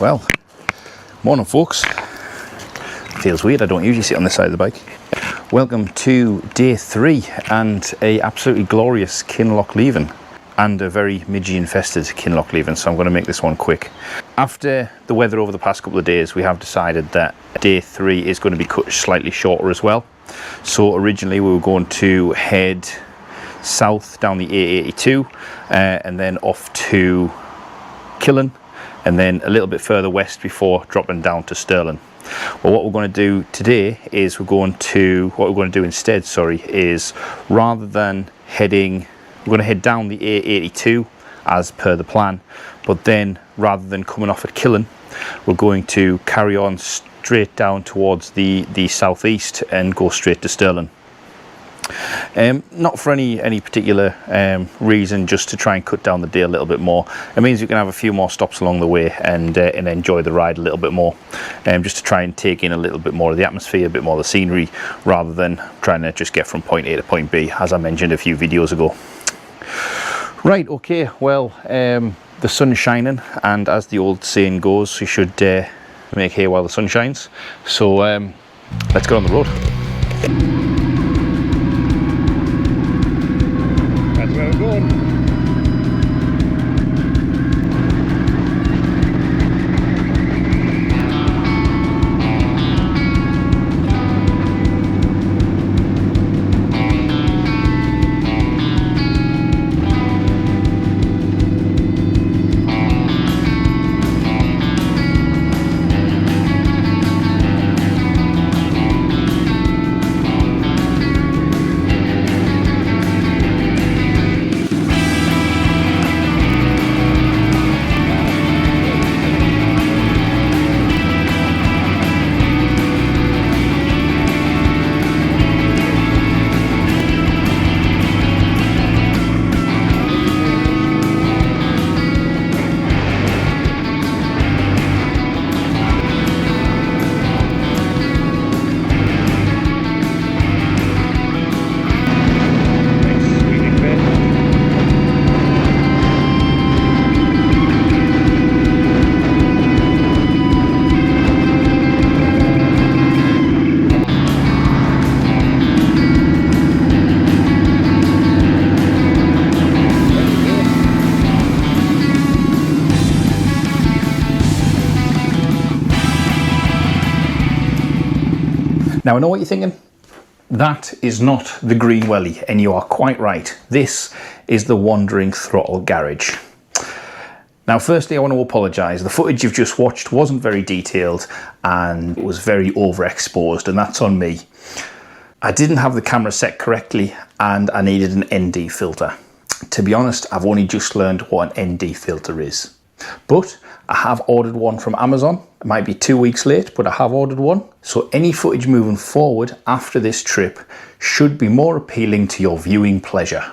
Well, morning folks. Feels weird, I don't usually sit on this side of the bike. Welcome to day 3 and a absolutely glorious Kinloch leaving and a very midgie infested Kinloch leaving, so I'm going to make this one quick. After the weather over the past couple of days, we have decided that day 3 is going to be cut slightly shorter as well. So originally we were going to head south down the A82 and then off to Killen, and then a little bit further west before dropping down to Stirling. Well, what we're going to do today is what we're going to do instead, is rather than heading, we're going to head down the A82 as per the plan, but then rather than coming off at Killen, we're going to carry on straight down towards the southeast and go straight to Stirling. Not for any particular reason, just to try and cut down the day a little bit more. It means we can have a few more stops along the way and enjoy the ride a little bit more, just to try and take in a little bit more of the atmosphere, a bit more of the scenery, rather than trying to just get from point A to point B, as I mentioned a few videos ago. Right, okay, well, the sun's shining, and as the old saying goes, you should make hay while the sun shines. So let's get on the road. That's where we're going. Now I know what you're thinking, that is not the Green Welly, and you are quite right. This is the Wandering Throttle Garage. Now firstly I want to apologise, the footage you've just watched wasn't very detailed and it was very overexposed, and that's on me. I didn't have the camera set correctly and I needed an ND filter. To be honest, I've only just learned what an ND filter is. But I have ordered one from Amazon. It might be 2 weeks late, but I have ordered one. So any footage moving forward after this trip should be more appealing to your viewing pleasure.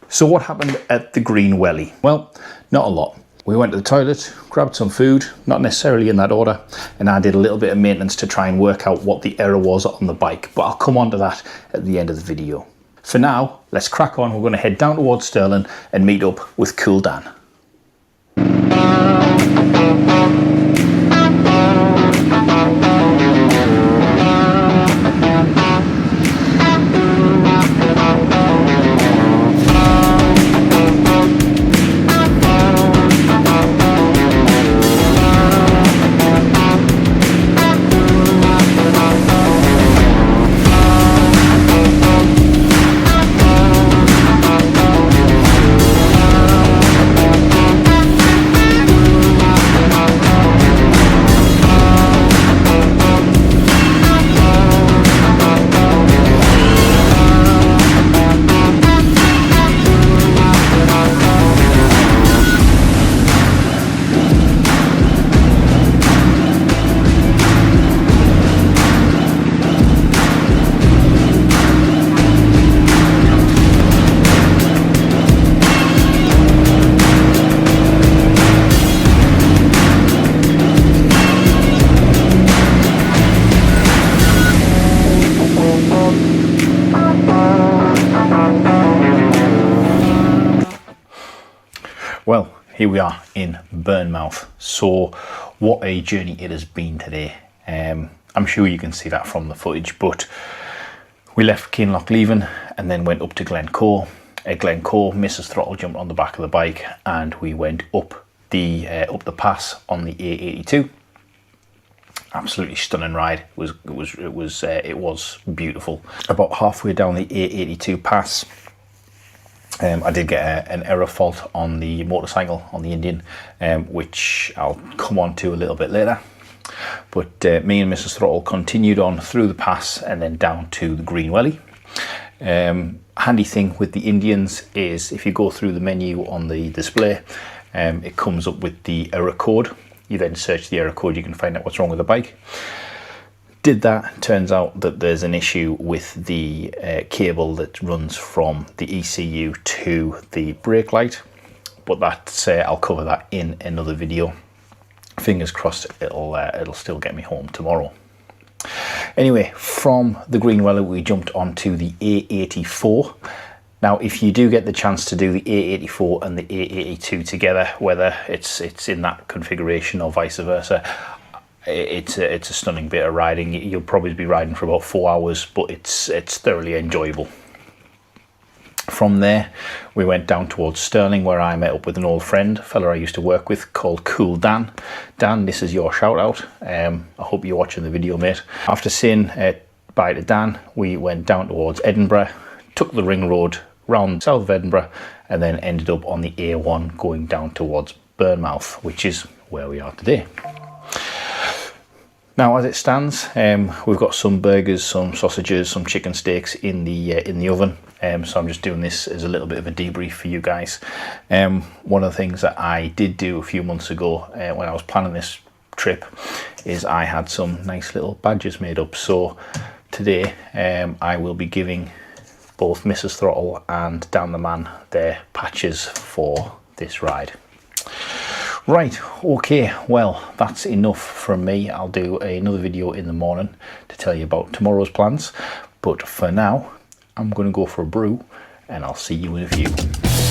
So what happened at the Green Welly? Well, not a lot. We went to the toilet, grabbed some food, not necessarily in that order, and I did a little bit of maintenance to try and work out what the error was on the bike, but I'll come on to that at the end of the video. For now, let's crack on. We're going to head down towards Stirling and meet up with Cool Dan. here we are in Bournemouth. So what a journey it has been today. I'm sure you can see that from the footage, but we left Kinlochleven and then went up to Glencoe. At Glencoe, Mrs. Throttle jumped on the back of the bike and we went up the pass on the A82. Absolutely stunning ride. It was beautiful. About halfway down the A82 pass, I did get an error fault on the motorcycle, on the Indian, which I'll come on to a little bit later. But me and Mrs. Throttle continued on through the pass and then down to the Green Welly. Handy thing with the Indians is if you go through the menu on the display, it comes up with the error code. You then search the error code, you can find out what's wrong with the bike. Did that, turns out that there's an issue with the cable that runs from the ECU to the brake light, but that's I'll cover that in another video. Fingers crossed it'll still get me home tomorrow. Anyway, from the Green Welly we jumped onto the A84. Now, if you do get the chance to do the A84 and the A82 together, whether it's in that configuration or vice versa, it's a stunning bit of riding. You'll probably be riding for about 4 hours, but it's thoroughly enjoyable. From there, we went down towards Stirling, where I met up with an old friend, a fella I used to work with called Cool Dan. Dan, this is your shout out. I hope you're watching the video, mate. After saying bye to Dan, we went down towards Edinburgh, took the ring road round south of Edinburgh, and then ended up on the A1 going down towards Bournemouth, which is where we are today. Now, as it stands, we've got some burgers, some sausages, some chicken steaks in the oven. So I'm just doing this as a little bit of a debrief for you guys. One of the things that I did do a few months ago when I was planning this trip is I had some nice little badges made up. So today I will be giving both Mrs. Throttle and Dan the Man their patches for this ride. Right, okay, well, that's enough from me. I'll do another video in the morning to tell you about tomorrow's plans. But for now, I'm going to go for a brew and I'll see you in a few.